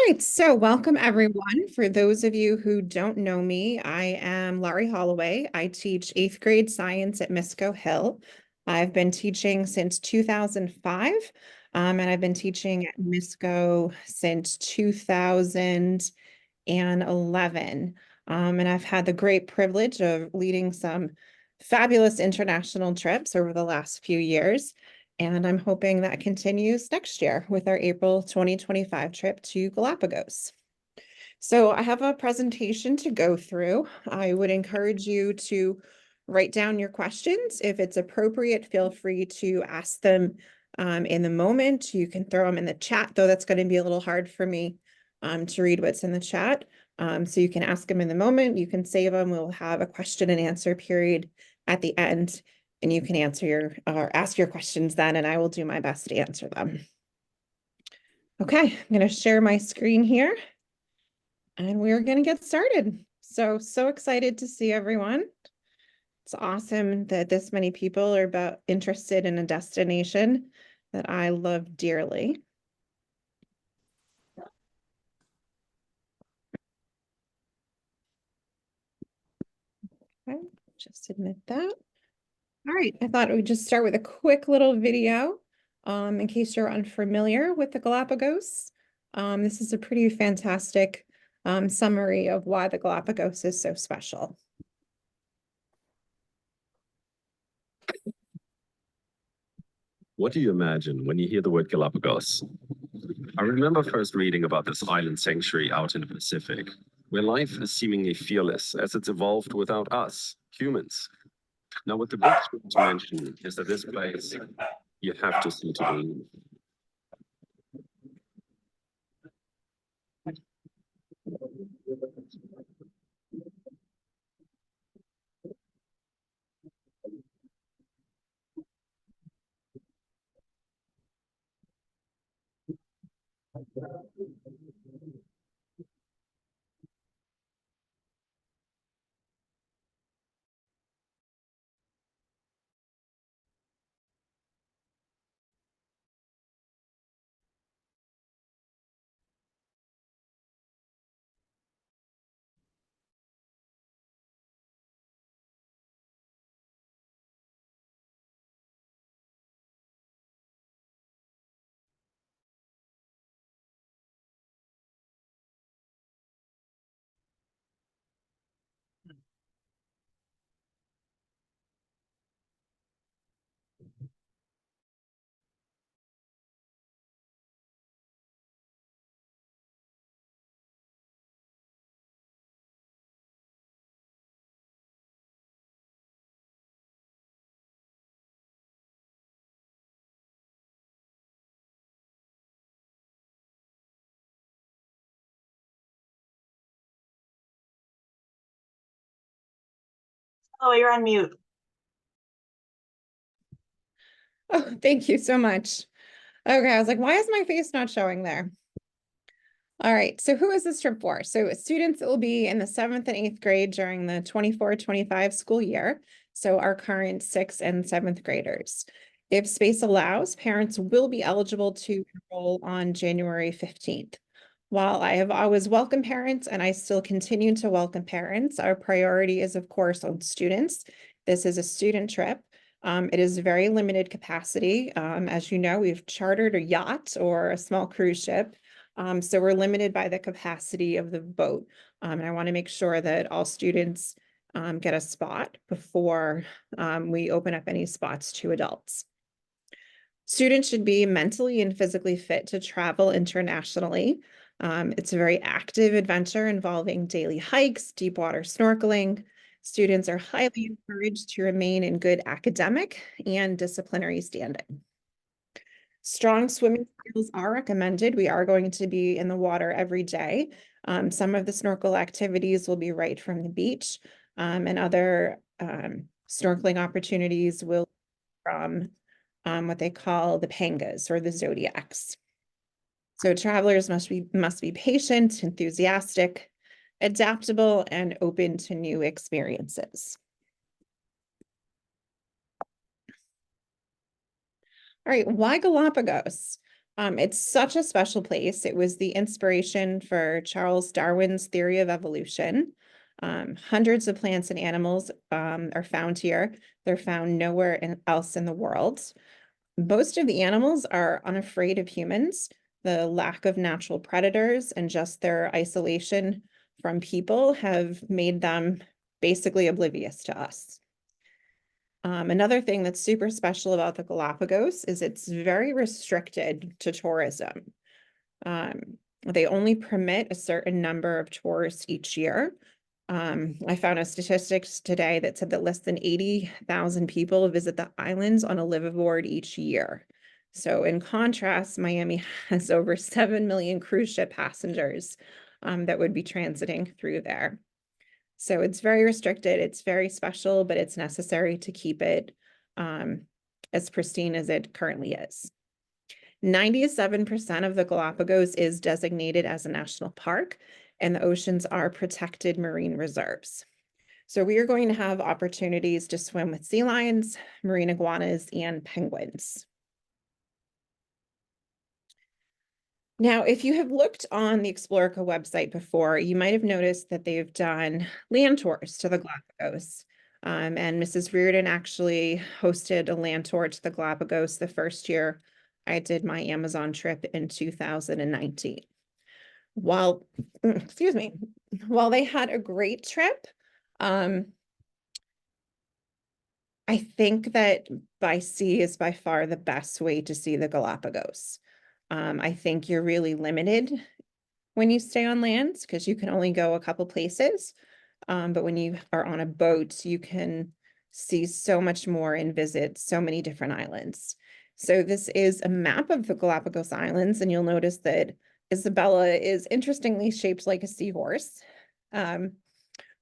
right, so welcome everyone. For those of you who don't know me, I am Laurie Holloway. I teach 8th grade science at Misco Hill. I've been teaching since 2005, and I've been teaching at Misco since 2011. And I've had the great privilege of leading some fabulous international trips over the last few years. And I'm hoping that continues next year with our April 2025 trip to Galapagos. So I have a presentation to go through. I would encourage you to write down your questions. If it's appropriate, feel free to ask them in the moment. You can throw them in the chat, though that's going to be a little hard for me to read what's in the chat. So you can ask them in the moment. You can save them. We'll have a question and answer period at the end, and you can answer or ask your questions then, and I will do my best to answer them. Okay, I'm going to share my screen here. And we're going to get started. So excited to see everyone. It's awesome that this many people are interested in a destination that I love dearly. Okay, just admit that. All right, I thought we'd just start with a quick little video in case you're unfamiliar with the Galapagos. This is a pretty fantastic summary of why the Galapagos is so special. What do you imagine when you hear the word Galapagos? I remember first reading about this island sanctuary out in the Pacific, where life is seemingly fearless as it's evolved without us, humans. Now, what the book to mention is that this place you have to see to believe. Oh, you're on mute. Oh, thank you so much. Okay, I was like, why is my face not showing there? All right, so who is this trip for? So students that will be in the 7th and 8th grade during the 24-25 school year. So our current 6th and 7th graders. If space allows, parents will be eligible to enroll on January 15th. While I have always welcomed parents and I still continue to welcome parents, our priority is, of course, on students. This is a student trip. It is very limited capacity. As you know, we've chartered a yacht or a small cruise ship. So we're limited by the capacity of the boat. And I want to make sure that all students get a spot before we open up any spots to adults. Students should be mentally and physically fit to travel internationally. It's a very active adventure involving daily hikes, deep water snorkeling. Students are highly encouraged to remain in good academic and disciplinary standing. Strong swimming skills are recommended. We are going to be in the water every day. Some of the snorkel activities will be right from the beach, and other snorkeling opportunities will be from what they call the pangas or the zodiacs. So travelers must be patient, enthusiastic, adaptable, and open to new experiences. All right, why Galapagos? It's such a special place. It was the inspiration for Charles Darwin's theory of evolution. Hundreds of plants and animals are found here. They're found nowhere else in the world. Most of the animals are unafraid of humans. The lack of natural predators and just their isolation from people have made them basically oblivious to us. Another thing that's super special about the Galapagos is it's very restricted to tourism. Um, they only permit a certain number of tourists each year. I found a statistics today that said that less than 80,000 people visit the islands on a liveaboard each year. So in contrast, Miami has over 7 million cruise ship passengers that would be transiting through there. So it's very restricted, it's very special, but it's necessary to keep it as pristine as it currently is. 97% of the Galapagos is designated as a national park, and the oceans are protected marine reserves. So we are going to have opportunities to swim with sea lions, marine iguanas, and penguins. Now, if you have looked on the Explorica website before, you might have noticed that they've done land tours to the Galapagos. And Mrs. Reardon actually hosted a land tour to the Galapagos the first year I did my Amazon trip in 2019. While, excuse me, while they had a great trip, I think that by sea is by far the best way to see the Galapagos. I think you're really limited when you stay on land because you can only go a couple places. But when you are on a boat, you can see so much more and visit so many different islands. So this is a map of the Galapagos Islands, and you'll notice that Isabella is interestingly shaped like a seahorse. Um,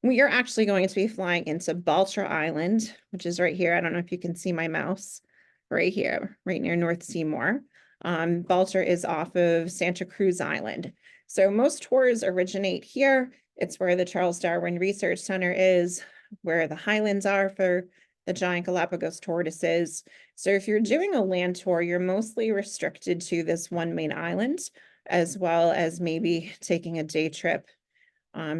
we are actually going to be flying into Baltra Island, which is right here. I don't know if you can see my mouse right here, right near North Seymour. Baltra is off of Santa Cruz Island. So most tours originate here. It's where the Charles Darwin Research Center is, where the highlands are for the giant Galapagos tortoises. So if you're doing a land tour, you're mostly restricted to this one main island, as well as maybe taking a day trip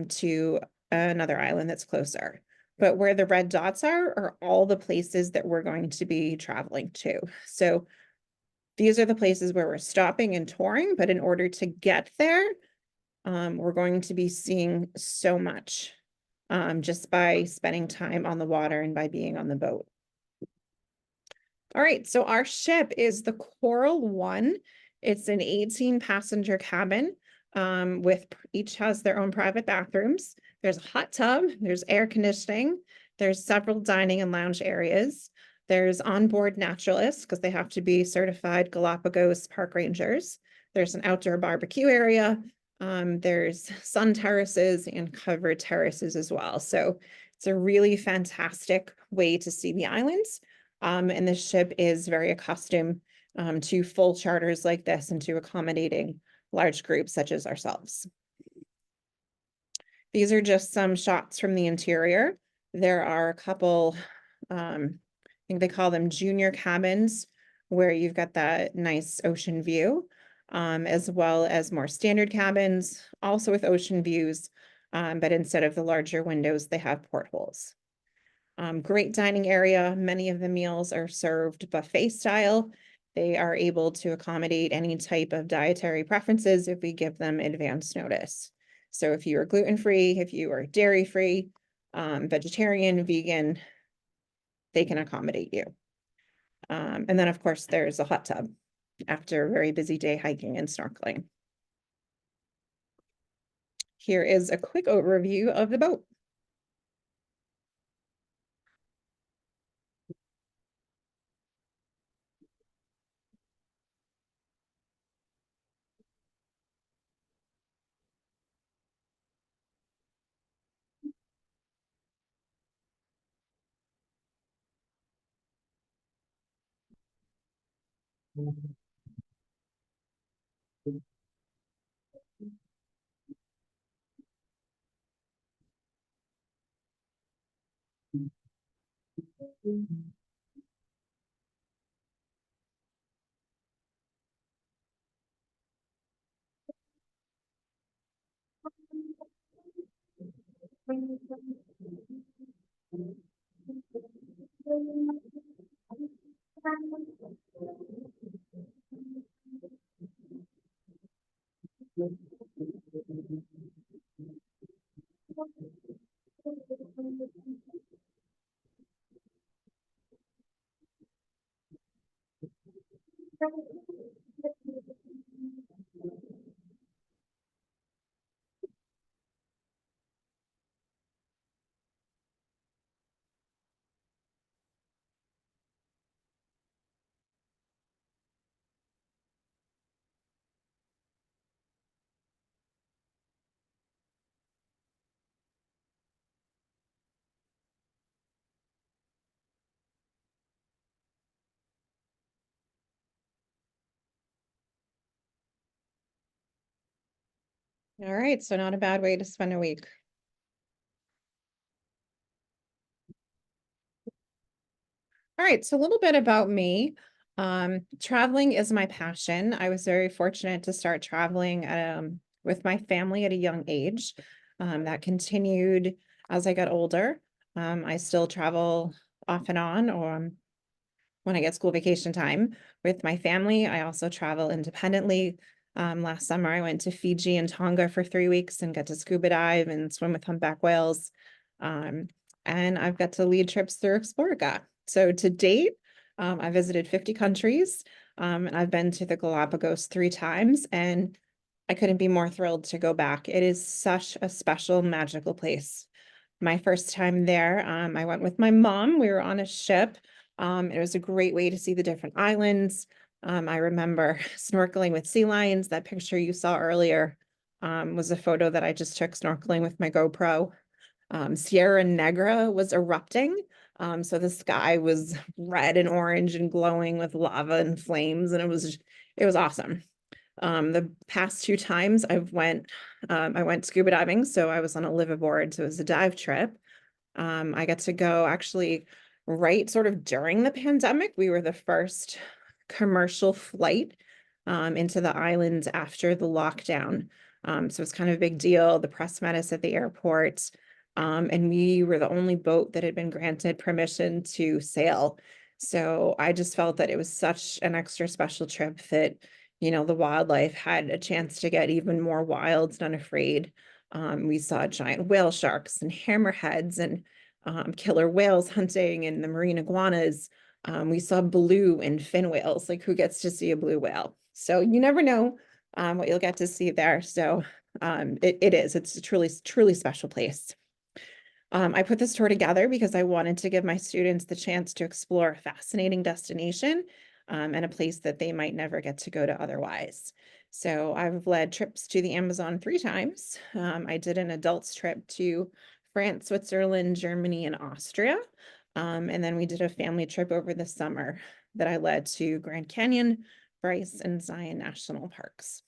to another island that's closer. But where the red dots are all the places that we're going to be traveling to. So these are the places where we're stopping and touring, but in order to get there, we're going to be seeing so much just by spending time on the water and by being on the boat. All right, so our ship is the Coral One. It's an 18-passenger cabin with each has their own private bathrooms. There's a hot tub, there's air conditioning, there's several dining and lounge areas. There's onboard naturalists because they have to be certified Galapagos park rangers. There's an outdoor barbecue area. There's sun terraces and covered terraces as well. So it's a really fantastic way to see the islands. And the ship is very accustomed to full charters like this and to accommodating large groups such as ourselves. These are just some shots from the interior. There are a couple, I think they call them junior cabins, where you've got that nice ocean view, as well as more standard cabins, also with ocean views, but instead of the larger windows, they have portholes. Great dining area. Many of the meals are served buffet style. They are able to accommodate any type of dietary preferences if we give them advance notice. So if you are gluten-free, if you are dairy-free, vegetarian, vegan, they can accommodate you. And then of course there's a hot tub after a very busy day hiking and snorkeling. Here is a quick overview of the boat. All right, so not a bad way to spend a week. All right, so a little bit about me. Traveling is my passion. I was very fortunate to start traveling with my family at a young age. That continued as I got older. I still travel off and on, or when I get school vacation time with my family. I also travel independently. Last summer, I went to Fiji and Tonga for 3 weeks and got to scuba dive and swim with humpback whales. Um, and I've got to lead trips through Explorica. So to date, I visited 50 countries, and I've been to the Galapagos 3 times, and I couldn't be more thrilled to go back. It is such a special, magical place. My first time there, I went with my mom. We were on a ship. It was a great way to see the different islands. I remember snorkeling with sea lions. That picture you saw earlier was a photo that I just took snorkeling with my GoPro. Sierra Negra was erupting. So the sky was red and orange and glowing with lava and flames, and it was awesome. The past 2 times I went scuba diving, so I was on a liveaboard, so it was a dive trip. I got to go actually right sort of during the pandemic. We were the first commercial flight into the islands after the lockdown. So it's kind of a big deal. The press met us at the airport, and we were the only boat that had been granted permission to sail. So I just felt that it was such an extra special trip that, the wildlife had a chance to get even more wild and unafraid. We saw giant whale sharks and hammerheads and killer whales hunting and the marine iguanas. We saw blue and fin whales. Like, who gets to see a blue whale? So you never know what you'll get to see there. So it's a truly, truly special place. I put this tour together because I wanted to give my students the chance to explore a fascinating destination and a place that they might never get to go to otherwise. So I've led trips to the Amazon 3 times. I did an adults trip to France, Switzerland, Germany, and Austria. And then we did a family trip over the summer that I led to Grand Canyon, Bryce, and Zion National Parks.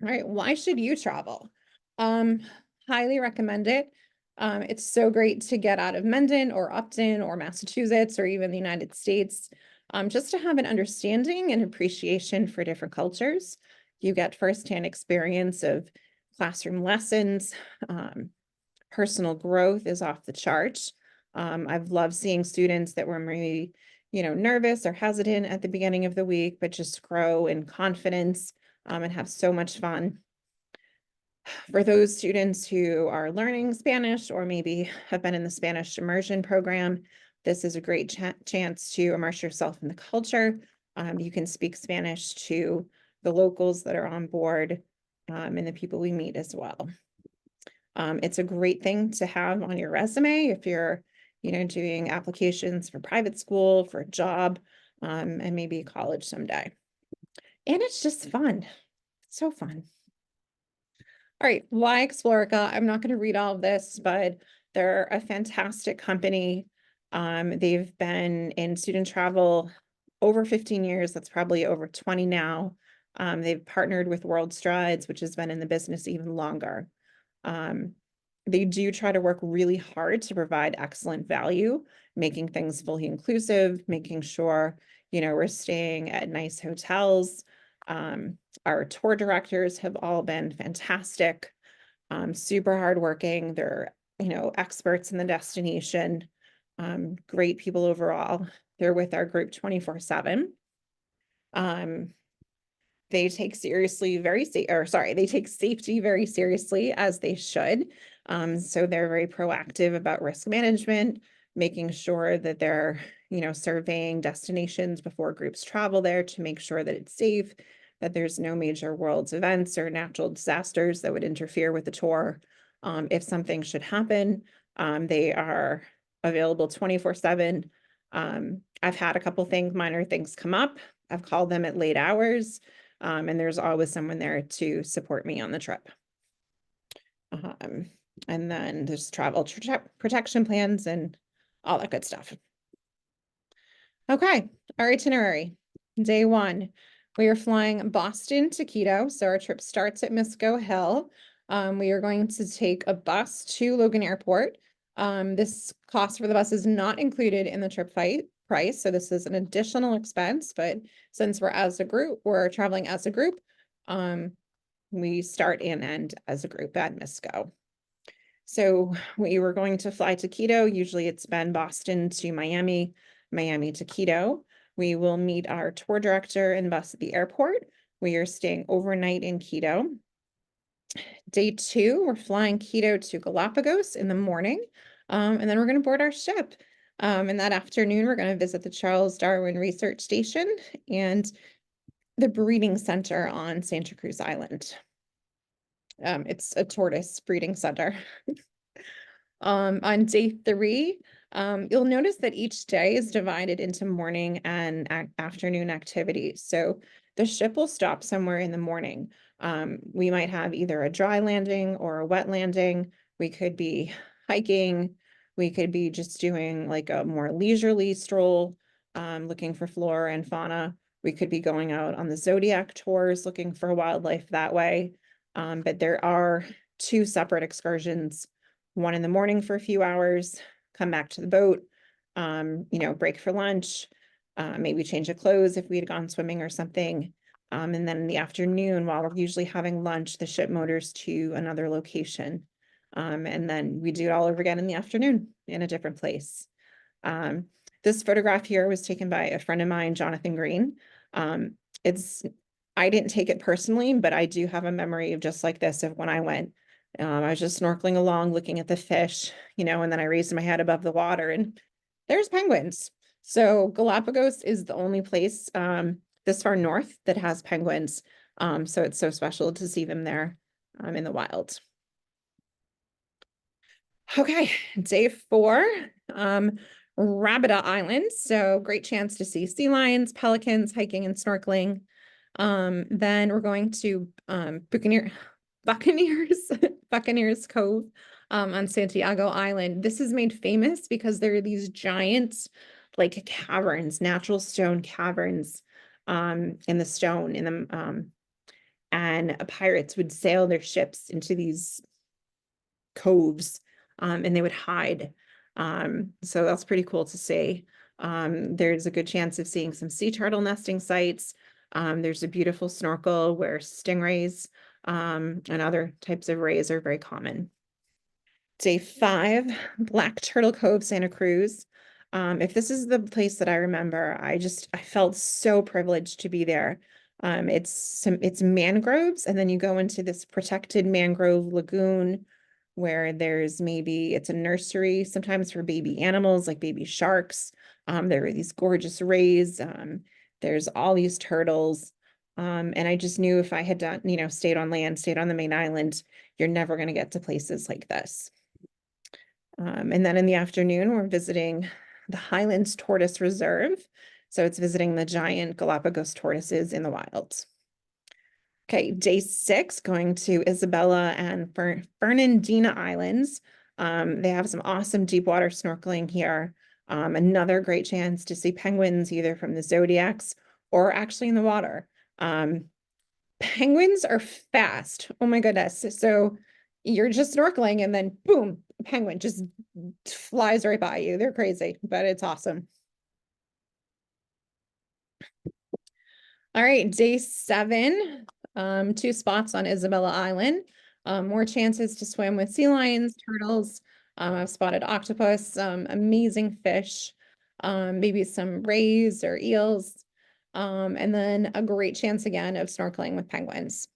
All right, why should you travel? Um, Highly recommend it. It's so great to get out of Mendon or Upton or Massachusetts or even the United States, just to have an understanding and appreciation for different cultures. You get firsthand experience of classroom lessons. Personal growth is off the charts. I've loved seeing students that were maybe, nervous or hesitant at the beginning of the week, but just grow in confidence and have so much fun. For those students who are learning Spanish or maybe have been in the Spanish immersion program, this is a great chance to immerse yourself in the culture. You can speak Spanish to the locals that are on board and the people we meet as well. It's a great thing to have on your resume if you're, doing applications for private school, for a job, and maybe college someday. And it's just fun. So fun. All right, why Explorica? I'm not going to read all of this, but they're a fantastic company. They've been in student travel over 15 years. That's probably over 20 now. They've partnered with World Strides, which has been in the business even longer. They do try to work really hard to provide excellent value, making things fully inclusive, making sure, we're staying at nice hotels. Our tour directors have all been fantastic, super hardworking. They're, experts in the destination, great people overall. They're with our group 24/7. They take they take safety very seriously, as they should. So they're very proactive about risk management, making sure that they're, surveying destinations before groups travel there to make sure that it's safe, that there's no major world events or natural disasters that would interfere with the tour. If something should happen, they are available 24/7. I've had a couple minor things come up. I've called them at late hours. And there's always someone there to support me on the trip. And then there's travel protection plans and all that good stuff. Okay, our itinerary. Day 1, we are flying Boston to Quito. So our trip starts at Misco Hill. We are going to take a bus to Logan Airport. This cost for the bus is not included in the trip price. So this is an additional expense, but since we're traveling as a group, we start and end as a group at Misco. So we were going to fly to Quito. Usually it's been Boston to Miami, Miami to Quito. We will meet our tour director and bus at the airport. We are staying overnight in Quito. Day 2, we're flying Quito to Galapagos in the morning, and then we're going to board our ship. And that afternoon, we're going to visit the Charles Darwin Research Station and the breeding center on Santa Cruz Island. It's a tortoise breeding center. On day 3, you'll notice that each day is divided into morning and afternoon activities. So the ship will stop somewhere in the morning. We might have either a dry landing or a wet landing. We could be hiking. We could be just doing like a more leisurely stroll, looking for flora and fauna. We could be going out on the Zodiac tours, looking for wildlife that way. But there are 2 separate excursions, one in the morning for a few hours, come back to the boat, break for lunch, maybe change of clothes if we had gone swimming or something. And then in the afternoon, while we're usually having lunch, the ship motors to another location. And then we do it all over again in the afternoon in a different place. This photograph here was taken by a friend of mine, Jonathan Green. I didn't take it personally, but I do have a memory of just like this of when I went. I was just snorkeling along, looking at the fish, and then I raised my head above the water and there's penguins. So Galapagos is the only place this far north that has penguins. So it's so special to see them there in the wild. Okay, day 4, Rabida Island. So great chance to see sea lions, pelicans, hiking and snorkeling. Then we're going to Buccaneers Buccaneers Cove on Santiago Island. This is made famous because there are these giant like caverns, natural stone caverns in the stone in them, and pirates would sail their ships into these coves, and they would hide. So that's pretty cool to see. There's a good chance of seeing some sea turtle nesting sites. There's a beautiful snorkel where stingrays and other types of rays are very common. Day 5, Black Turtle Cove, Santa Cruz. If this is the place that I remember, I felt so privileged to be there. It's mangroves, and then you go into this protected mangrove lagoon where it's a nursery, sometimes for baby animals like baby sharks. There are these gorgeous rays. There's all these turtles. And I just knew if I had done, stayed on land, stayed on the main island, you're never going to get to places like this. And then in the afternoon, we're visiting the Highlands Tortoise Reserve. So it's visiting the giant Galapagos tortoises in the wild. Okay, day 6, going to Isabella and Fernandina Islands. They have some awesome deep water snorkeling here. Another great chance to see penguins either from the Zodiacs or actually in the water. Penguins are fast. Oh my goodness. So you're just snorkeling and then boom, penguin just flies right by you. They're crazy, but it's awesome. All right, day 7, 2 spots on Isabella Island. More chances to swim with sea lions, turtles. I've spotted octopus, amazing fish, maybe some rays or eels, and then a great chance again of snorkeling with penguins.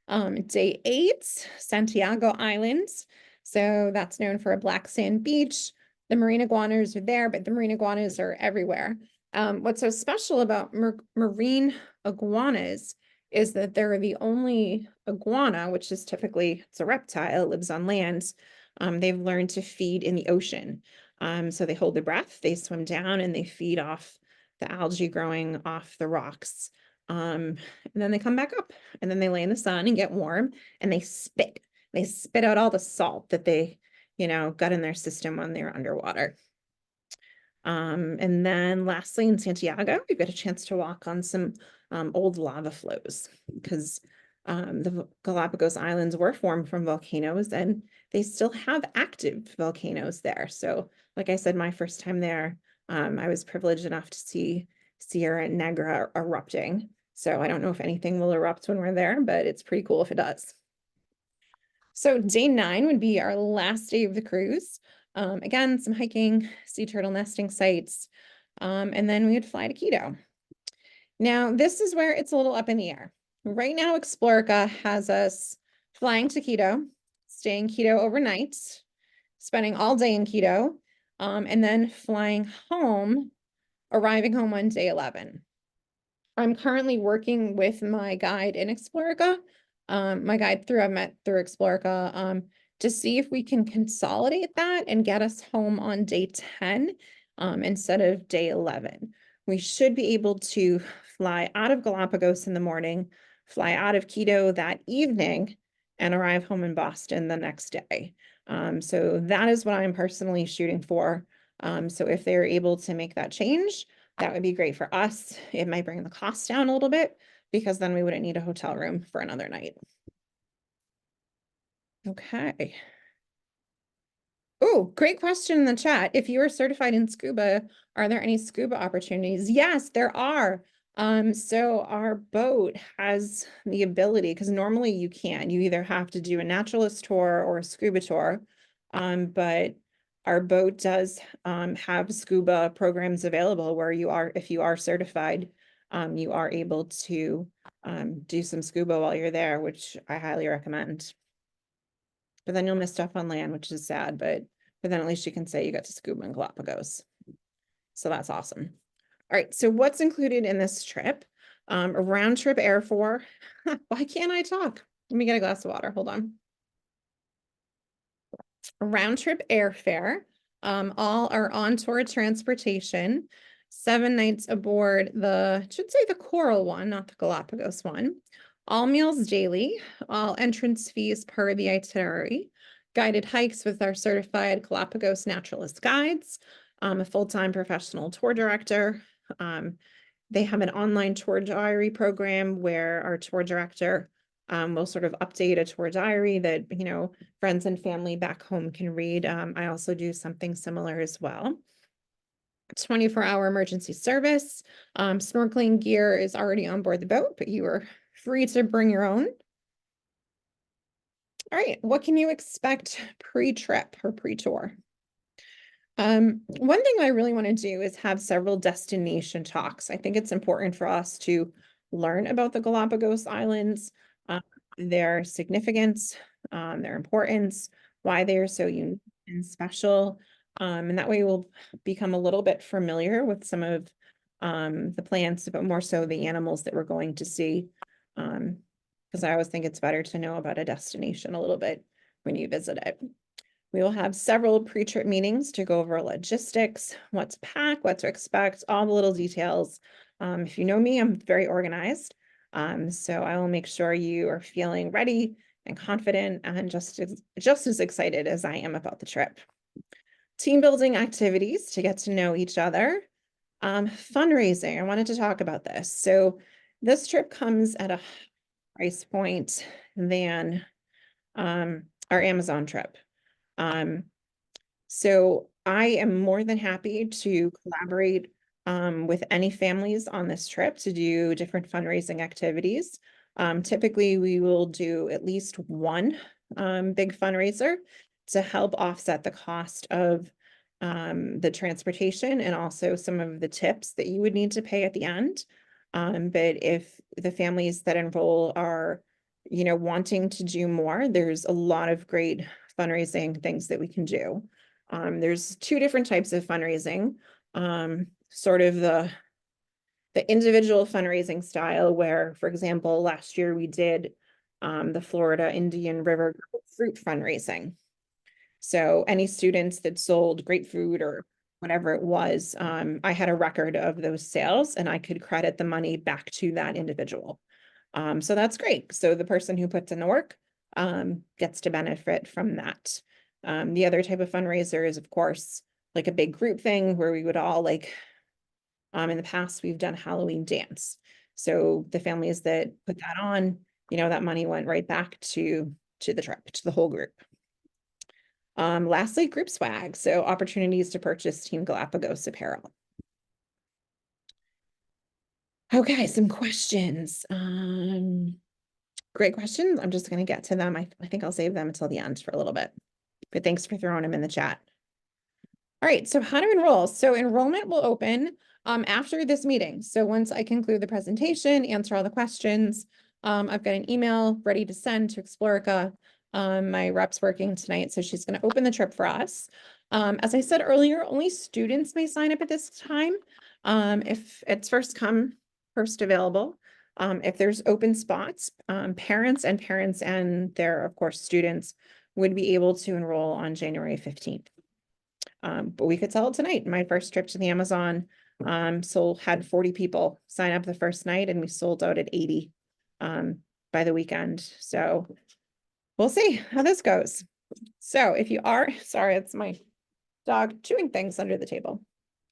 Day 8, Santiago Islands. So that's known for a black sand beach. The marine iguanas are there, but the marine iguanas are everywhere. What's so special about marine iguanas is that they're the only iguana, which is typically, it's a reptile, lives on land. They've learned to feed in the ocean. So they hold their breath, they swim down, and they feed off the algae growing off the rocks. And then they come back up, and then they lay in the sun and get warm, and they spit. They spit out all the salt that they, got in their system when they're underwater. And then lastly, in Santiago, we've got a chance to walk on some old lava flows, because the Galapagos Islands were formed from volcanoes, and they still have active volcanoes there. So, like I said, my first time there, I was privileged enough to see Sierra Negra erupting. So I don't know if anything will erupt when we're there, but it's pretty cool if it does. So day 9 would be our last day of the cruise. Again, some hiking, sea turtle nesting sites, and then we would fly to Quito. Now, this is where it's a little up in the air. Right now, Explorica has us flying to Quito, staying Quito overnight, spending all day in Quito, and then flying home, arriving home on day 11. I'm currently working with my guide in Explorica, my guide I've met through Explorica, to see if we can consolidate that and get us home on day 10, instead of day 11. We should be able to fly out of Galapagos in the morning, fly out of Quito that evening, and arrive home in Boston the next day. So that is what I'm personally shooting for. So if they're able to make that change, that would be great for us. It might bring the cost down a little bit, because then we wouldn't need a hotel room for another night. Okay. Oh, great question in the chat. If you are certified in scuba, are there any scuba opportunities? Yes, there are. So our boat has the ability, because normally you either have to do a naturalist tour or a scuba tour. But our boat does have scuba programs available where if you are certified, you are able to do some scuba while you're there, which I highly recommend. But then you'll miss stuff on land, which is sad, but then at least you can say you got to scuba in Galapagos. So that's awesome. All right, so what's included in this trip? A round trip airfare. Why can't I talk? Let me get a glass of water. Hold on. A round trip airfare. All are on tour transportation. 7 nights aboard should say the Coral one, not the Galapagos one. All meals daily, all entrance fees per the itinerary, guided hikes with our certified Galapagos naturalist guides, a full-time professional tour director. They have an online tour diary program where our tour director will sort of update a tour diary that, friends and family back home can read. I also do something similar as well. 24-hour emergency service. Snorkeling gear is already on board the boat, but you are free to bring your own. All right, what can you expect pre-trip or pre-tour? One thing I really want to do is have several destination talks. I think it's important for us to learn about the Galapagos Islands, their significance, their importance, why they are so unique and special. And that way we'll become a little bit familiar with some of the plants, but more so the animals that we're going to see. Because I always think it's better to know about a destination a little bit when you visit it. We will have several pre-trip meetings to go over logistics, what to pack, what to expect, all the little details. If you know me, I'm very organized. So I will make sure you are feeling ready and confident and just as excited as I am about the trip. Team building activities to get to know each other. Fundraising, I wanted to talk about this. So this trip comes at a price point than our Amazon trip. So I am more than happy to collaborate with any families on this trip to do different fundraising activities. Typically, we will do at least one big fundraiser to help offset the cost of the transportation and also some of the tips that you would need to pay at the end. But if the families that enroll are, wanting to do more, there's a lot of great fundraising things that we can do. There's two different types of fundraising. Sort of the individual fundraising style where, for example, last year we did the Florida Indian River fruit fundraising. So any students that sold grapefruit or whatever it was, I had a record of those sales and I could credit the money back to that individual. So that's great. So the person who puts in the work gets to benefit from that. The other type of fundraiser is, of course, like a big group thing where we would all in the past, we've done Halloween dance. So the families that put that on, that money went right back to the trip, to the whole group. Lastly, group swag. So opportunities to purchase Team Galapagos apparel. Okay, some questions. Great questions. I'm just going to get to them. I think I'll save them until the end for a little bit. But thanks for throwing them in the chat. All right, so how to enroll. So enrollment will open after this meeting. So once I conclude the presentation, answer all the questions, I've got an email ready to send to Explorica. My rep's working tonight, so she's going to open the trip for us. As I said earlier, only students may sign up at this time. If it's first come, first available. If there's open spots, parents and their, of course, students would be able to enroll on January 15th. But we could sell it tonight. My first trip to the Amazon had 40 people sign up the first night and we sold out at 80 by the weekend. So we'll see how this goes. So if you are, sorry, it's my dog chewing things under the table.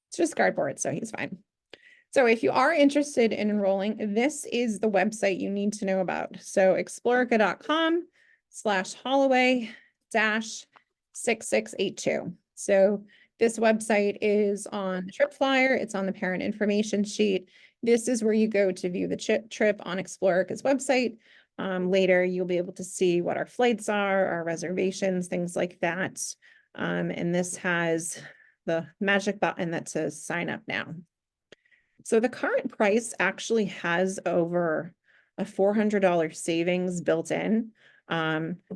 It's just cardboard, so he's fine. So if you are interested in enrolling, this is the website you need to know about. So explorica.com/Holloway-6682. So this website is on the trip flyer. It's on the parent information sheet. This is where you go to view the trip on Explorica's website. Later, you'll be able to see what our flights are, our reservations, things like that. And this has the magic button that says sign up now. So the current price actually has over a $400 savings built in.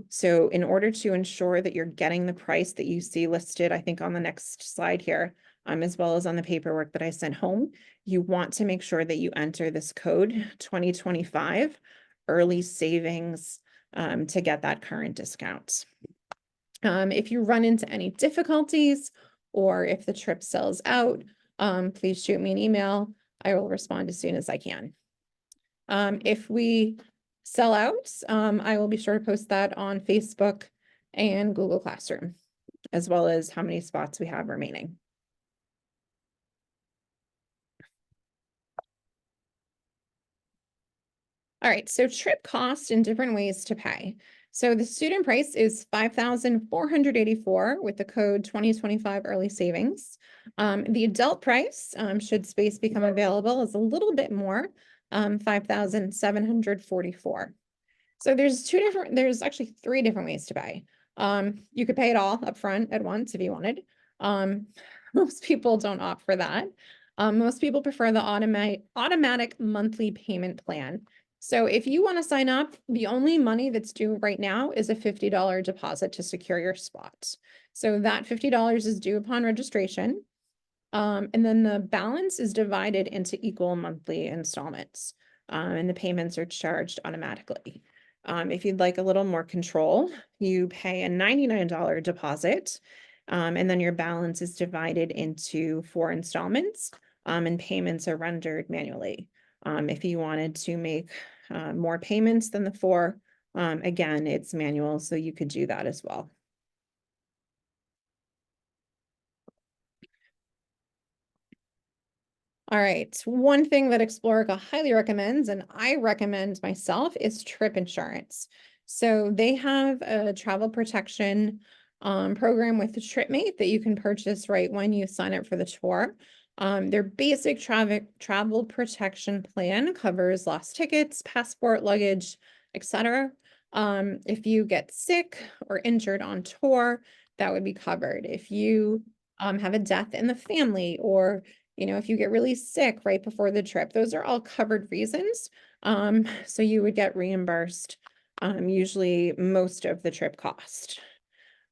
So in order to ensure that you're getting the price that you see listed, I think on the next slide here, as well as on the paperwork that I sent home, you want to make sure that you enter this code 2025 early savings to get that current discount. If you run into any difficulties or if the trip sells out, please shoot me an email. I will respond as soon as I can. If we sell out, I will be sure to post that on Facebook and Google Classroom, as well as how many spots we have remaining. All right, so trip cost and different ways to pay. So the student price is $5,484 with the code 2025 early savings. The adult price, should space become available, is a little bit more, $5,744. So there's actually three different ways to pay. You could pay it all up front at once if you wanted. Most people don't opt for that. Most people prefer the automatic monthly payment plan. So if you want to sign up, the only money that's due right now is a $50 deposit to secure your spot. So that $50 is due upon registration. And then the balance is divided into equal monthly installments. And the payments are charged automatically. If you'd like a little more control, you pay a $99 deposit, and then your balance is divided into 4 installments, and payments are rendered manually. If you wanted to make more payments than the 4, again, it's manual, so you could do that as well. All right, one thing that Explorica highly recommends, and I recommend myself, is trip insurance. So they have a travel protection program with the TripMate that you can purchase right when you sign up for the tour. Their basic travel protection plan covers lost tickets, passport, luggage, etc. If you get sick or injured on tour, that would be covered. If you have a death in the family, or if you get really sick right before the trip, those are all covered reasons. So you would get reimbursed usually most of the trip cost.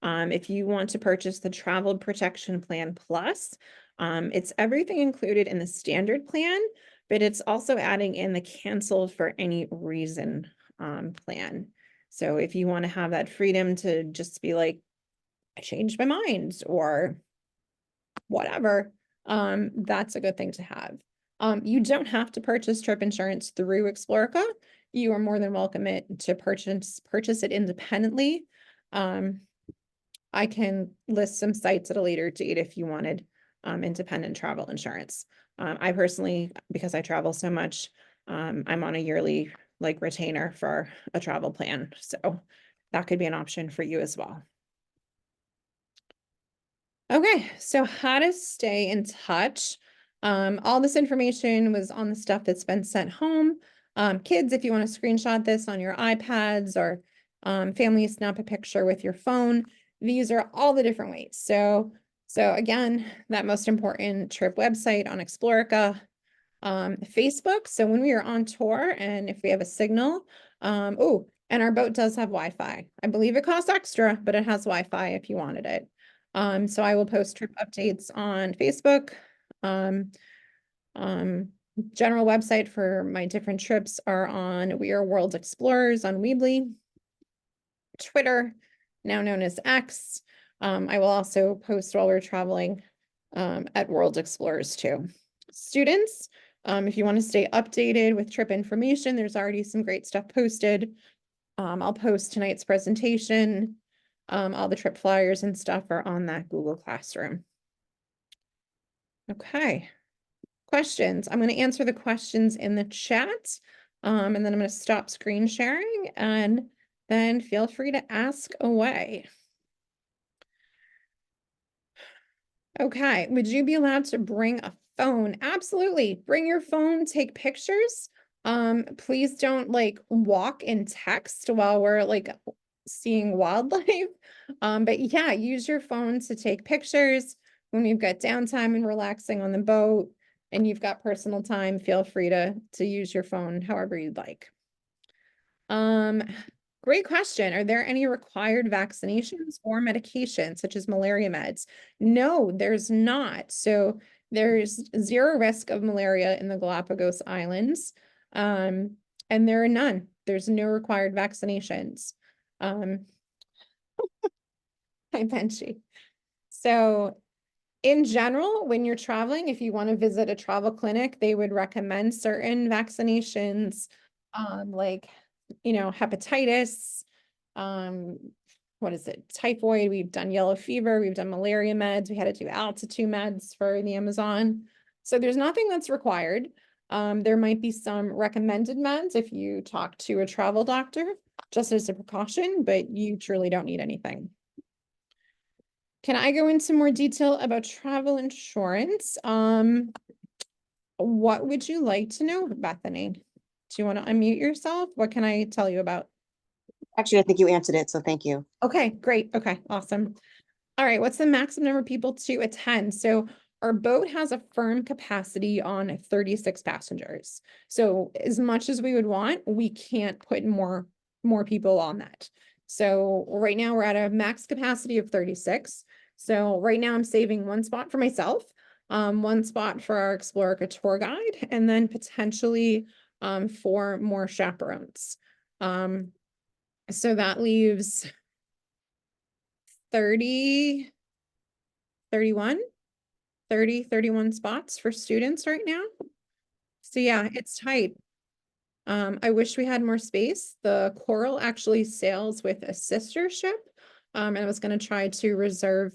If you want to purchase the Travel Protection Plan Plus, it's everything included in the standard plan, but it's also adding in the cancel for any reason plan. So if you want to have that freedom to just be like, I changed my mind or whatever, that's a good thing to have. You don't have to purchase trip insurance through Explorica. You are more than welcome to purchase it independently. I can list some sites at a later date if you wanted independent travel insurance. I personally, because I travel so much, I'm on a yearly retainer for a travel plan. So that could be an option for you as well. Okay, so how to stay in touch. All this information was on the stuff that's been sent home. Kids, if you want to screenshot this on your iPads, or family, snap a picture with your phone. These are all the different ways. So again, that most important trip website on Explorica, Facebook. So when we are on tour and if we have a signal, oh, and our boat does have Wi-Fi. I believe it costs extra, but it has Wi-Fi if you wanted it. So I will post trip updates on Facebook. General website for my different trips are on We Are World Explorers on Weebly. Twitter, now known as X. I will also post while we're traveling at World Explorers too. Students, if you want to stay updated with trip information, there's already some great stuff posted. I'll post tonight's presentation. All the trip flyers and stuff are on that Google Classroom. Okay. Questions. I'm going to answer the questions in the chat. And then I'm going to stop screen sharing, and then feel free to ask away. Okay, would you be allowed to bring a phone? Absolutely. Bring your phone, take pictures. Please don't walk and text while we're seeing wildlife. But yeah, use your phone to take pictures when we've got downtime and relaxing on the boat, and you've got personal time. Feel free to use your phone however you'd like. Great question. Are there any required vaccinations or medications such as malaria meds? No, there's not. So there's zero risk of malaria in the Galapagos Islands. And there are none. There's no required vaccinations. Hi, Benji. So in general, when you're traveling, if you want to visit a travel clinic, they would recommend certain vaccinations, like hepatitis, what is it? Typhoid. We've done yellow fever. We've done malaria meds. We had to do altitude meds for the Amazon. So there's nothing that's required. There might be some recommended meds if you talk to a travel doctor, just as a precaution, but you truly don't need anything. Can I go into more detail about travel insurance? What would you like to know, Bethany? Do you want to unmute yourself? What can I tell you about? Actually, I think you answered it, so thank you. Okay, great. Okay, awesome. All right, what's the maximum number of people to attend? So our boat has a firm capacity on 36 passengers. So as much as we would want, we can't put more people on that. So right now we're at a max capacity of 36. So right now I'm saving one spot for myself, one spot for our Explorica tour guide, and then potentially 4 more chaperones. So that leaves 30, 31, 30, 31 spots for students right now. So yeah, it's tight. I wish we had more space. The Coral actually sails with a sister ship. And I was going to try to reserve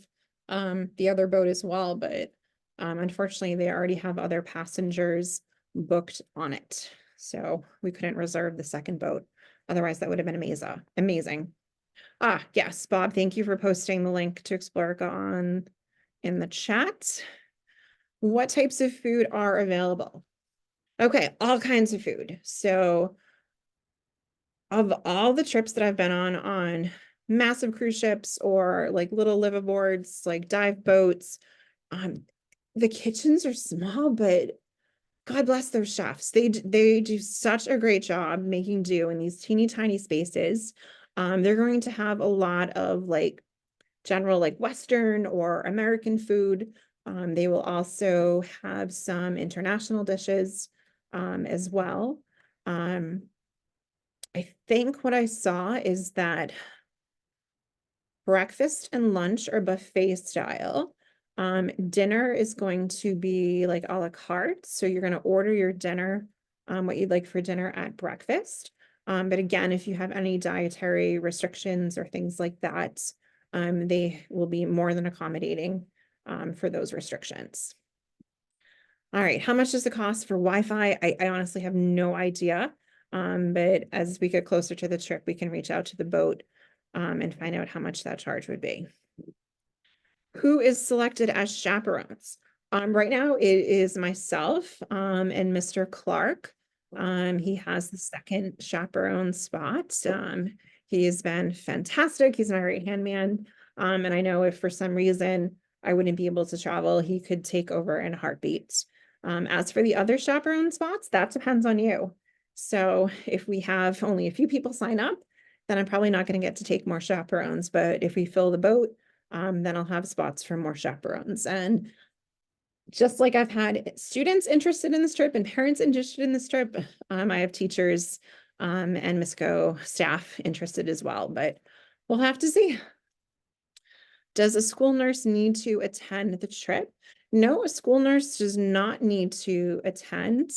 the other boat as well, but unfortunately they already have other passengers booked on it. So we couldn't reserve the second boat. Otherwise that would have been amazing. Ah, yes, Bob, thank you for posting the link to Explorica in the chat. What types of food are available? Okay, all kinds of food. So of all the trips that I've been on massive cruise ships or like little liveaboards, like dive boats, the kitchens are small, but God bless those chefs. They do such a great job making do in these teeny tiny spaces. They're going to have a lot of like general like Western or American food. They will also have some international dishes as well. I think what I saw is that breakfast and lunch are buffet style. Dinner is going to be like a la carte. So you're going to order your dinner, what you'd like for dinner at breakfast. But again, if you have any dietary restrictions or things like that, they will be more than accommodating for those restrictions. All right, how much does it cost for Wi-Fi? I honestly have no idea. But as we get closer to the trip, we can reach out to the boat and find out how much that charge would be. Who is selected as chaperones? Right now it is myself and Mr. Clark. He has the second chaperone spot. He has been fantastic. He's my right-hand man. And I know if for some reason I wouldn't be able to travel, he could take over in a heartbeat. As for the other chaperone spots, that depends on you. So if we have only a few people sign up, then I'm probably not going to get to take more chaperones. But if we fill the boat, then I'll have spots for more chaperones. And just like I've had students interested in this trip and parents interested in this trip, I have teachers and MISCO staff interested as well, but we'll have to see. Does a school nurse need to attend the trip? No, a school nurse does not need to attend.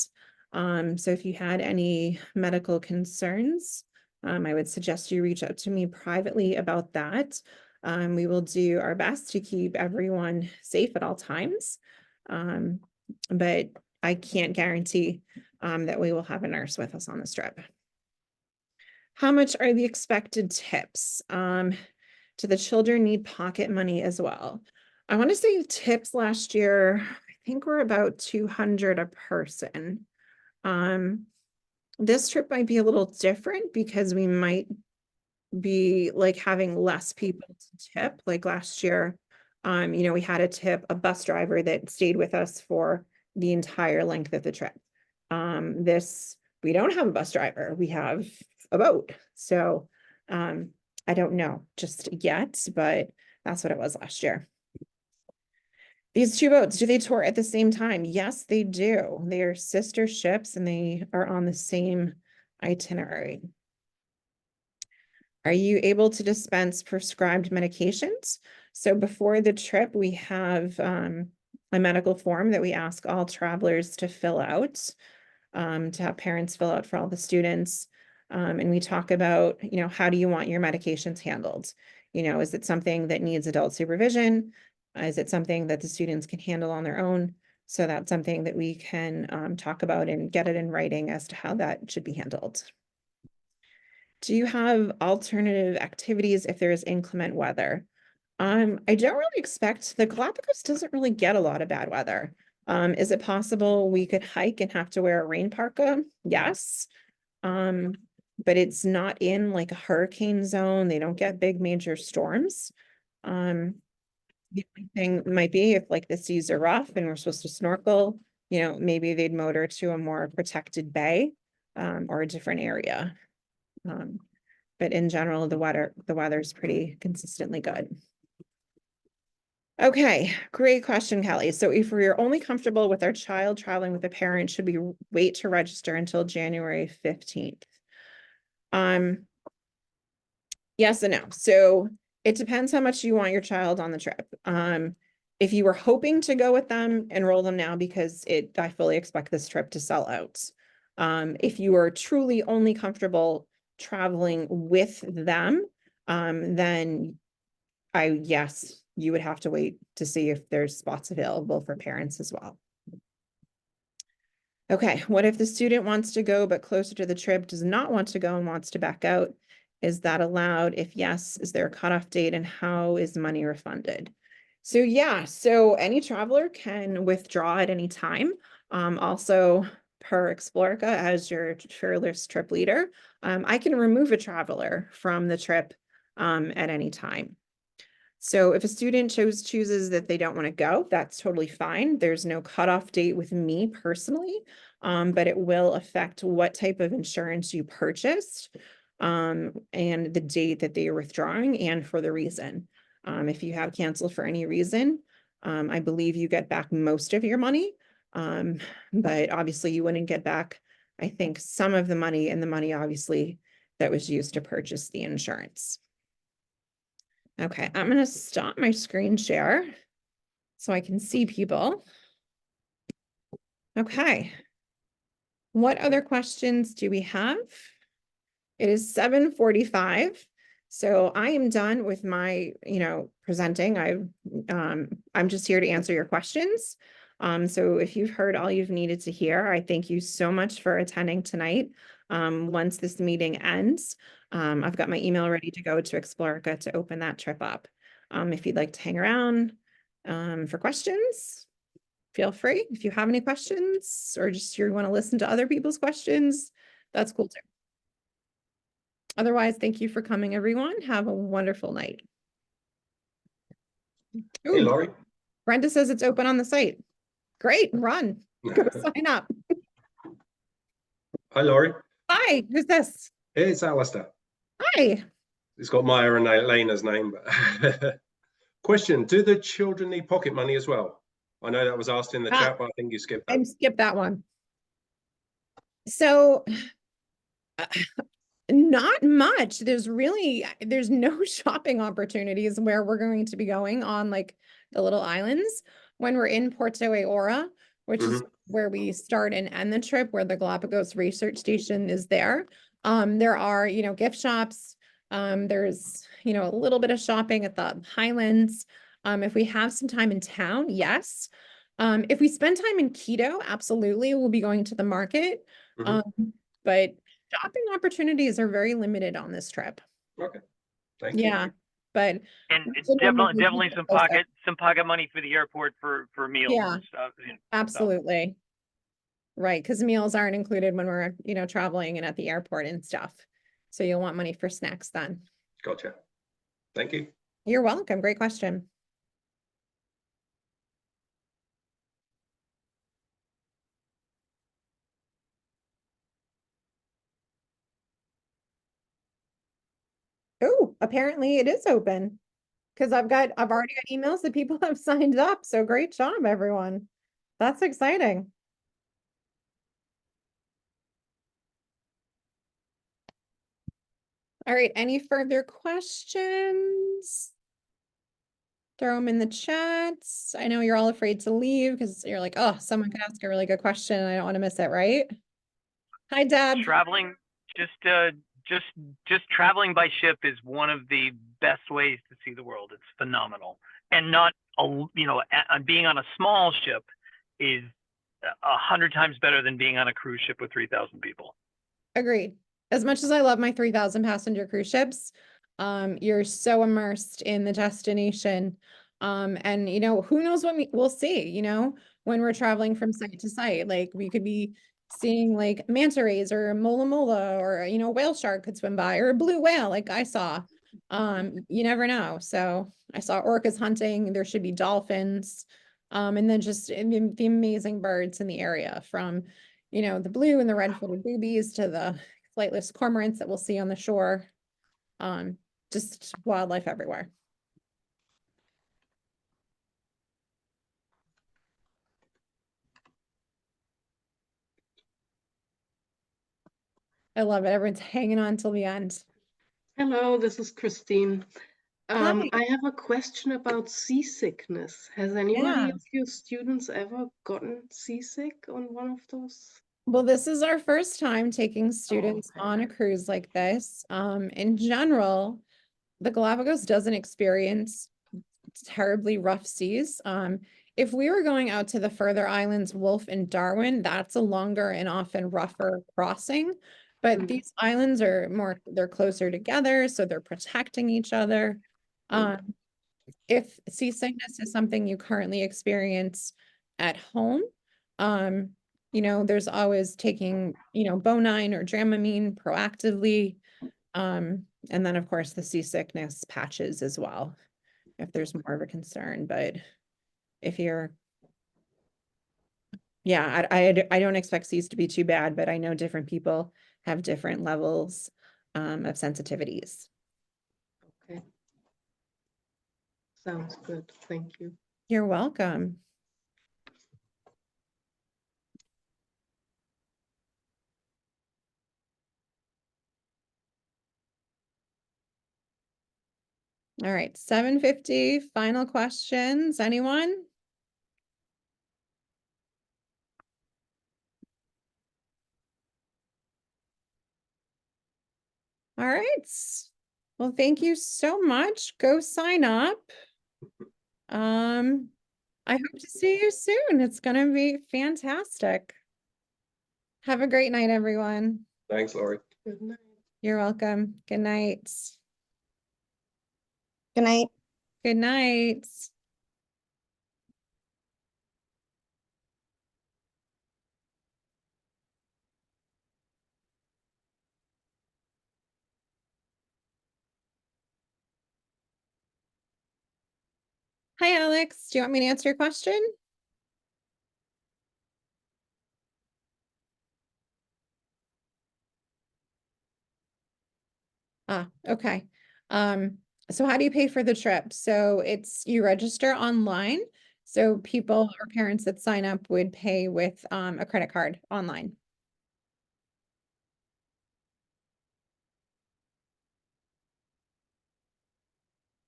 So if you had any medical concerns, I would suggest you reach out to me privately about that. We will do our best to keep everyone safe at all times. But I can't guarantee that we will have a nurse with us on this trip. How much are the expected tips? Do the children need pocket money as well? I want to say tips last year, I think we're about 200 a person. This trip might be a little different because we might be like having less people to tip. Like last year, we had a tip a bus driver that stayed with us for the entire length of the trip. We don't have a bus driver, we have a boat. So I don't know just yet, but that's what it was last year. These two boats, do they tour at the same time? Yes, they do. They are sister ships and they are on the same itinerary. Are you able to dispense prescribed medications? So before the trip, we have a medical form that we ask all travelers to fill out, to have parents fill out for all the students. And we talk about, how do you want your medications handled? Is it something that needs adult supervision? Is it something that the students can handle on their own? So that's something that we can talk about and get it in writing as to how that should be handled. Do you have alternative activities if there is inclement weather? I don't really expect the Galapagos doesn't really get a lot of bad weather. Is it possible we could hike and have to wear a rain parka? Yes. But it's not in like a hurricane zone. They don't get big major storms. The only thing might be if like the seas are rough and we're supposed to snorkel, maybe they'd motor to a more protected bay or a different area. But in general, the weather is pretty consistently good. Okay, great question, Kelly. So if we're only comfortable with our child traveling with a parent, should we wait to register until January 15th? Yes and no. So it depends how much you want your child on the trip. If you were hoping to go with them, enroll them now because I fully expect this trip to sell out. If you are truly only comfortable traveling with them, then yes, you would have to wait to see if there's spots available for parents as well. Okay, what if the student wants to go but closer to the trip does not want to go and wants to back out? Is that allowed? If yes, is there a cutoff date and how is money refunded? So yeah, so any traveler can withdraw at any time. Also per Explorica as your fearless trip leader, I can remove a traveler from the trip at any time. So if a student chooses that they don't want to go, that's totally fine. There's no cutoff date with me personally, but it will affect what type of insurance you purchased, and the date that they are withdrawing and for the reason. If you have canceled for any reason, I believe you get back most of your money, but obviously you wouldn't get back, I think, some of the money, and the money obviously that was used to purchase the insurance. Okay, I'm going to stop my screen share so I can see people. Okay. What other questions do we have? It is 7:45. So I am done with my, presenting. I'm just here to answer your questions. So if you've heard all you've needed to hear, I thank you so much for attending tonight. Once this meeting ends, I've got my email ready to go to Explorica to open that trip up. If you'd like to hang around for questions, feel free. If you have any questions or just you want to listen to other people's questions, that's cool too. Otherwise, thank you for coming, everyone. Have a wonderful night. Hey, Ooh, Laurie. Brenda says it's open on the site. Great, run. Go sign up. Hi, Laurie. Hi, who's this? Hey, it's Alistair. Hi. It's got Maya and Elena's name. But question, do the children need pocket money as well? I know that was asked in the chat, but I think you skipped that. I skipped that one. So not much. There's no shopping opportunities where we're going to be going on like the little islands when we're in Porto Aora, which is where we start and end the trip, where the Galapagos research station is there. There are, gift shops. There's, a little bit of shopping at the Highlands. If we have some time in town, yes. If we spend time in Quito, absolutely, we'll be going to the market. But shopping opportunities are very limited on this trip. Okay, thank you. Yeah, but And it's definitely some pocket money for the airport for meals Yeah, and stuff. absolutely. Right, because meals aren't included when we're, traveling and at the airport and stuff. So you'll want money for snacks then. Gotcha. Thank you. You're welcome. Great question. Oh, apparently it is open. Because I've already got emails that people have signed up. So great job, everyone. That's exciting. All right, any further questions? Throw them in the chats. I know you're all afraid to leave because you're like, oh, someone could ask a really good question and I don't want to miss it, right? Hi, Deb. Traveling, just traveling by ship is one of the best ways to see the world. It's phenomenal, and being on a small ship is 100 times better than being on a cruise ship with 3,000 people. Agreed. As much as I love my 3,000 passenger cruise ships, you're so immersed in the destination. And who knows what we'll see, when we're traveling from site to site. Like we could be seeing like manta rays or mola mola, or a whale shark could swim by, or a blue whale like I saw. You never know. So I saw orcas hunting, there should be dolphins. And then just the amazing birds in the area, from the blue and the red-footed boobies to the flightless cormorants that we'll see on the shore. Just wildlife everywhere. I love it. Everyone's hanging on till the end. Hello, this is Christine. Hi. I have a question about seasickness. Has anybody Yeah. of your students ever gotten seasick on one of those? Well, this is our first time taking students okay. on a cruise like this. In general, the Galapagos doesn't experience terribly rough seas. If we were going out to the further islands, Wolf and Darwin, that's a longer and often rougher crossing. But these islands are they're closer together, so they're protecting each other. if seasickness is something you currently experience at home, there's always taking, Bonine or Dramamine proactively. And then of course the seasickness patches as well, if there's more of a concern, but if you're, yeah, I don't expect seas to be too bad, but I know different people have different levels of sensitivities. Okay. Sounds good. Thank you. You're welcome. All right, 7:50, final questions, anyone? All right. Well, thank you so much. Go sign up. I hope to see you soon. It's gonna be fantastic. Have a great night, everyone. Thanks, Laurie. Good night. You're welcome. Good night. Good night. Good night. Hi, Alex. Do you want me to answer your question? Okay. So how do you pay for the trip? So you register online. So people or parents that sign up would pay with a credit card online.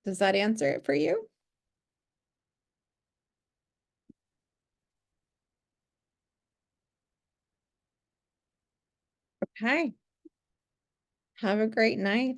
Does that answer it for you? Okay. Have a great night.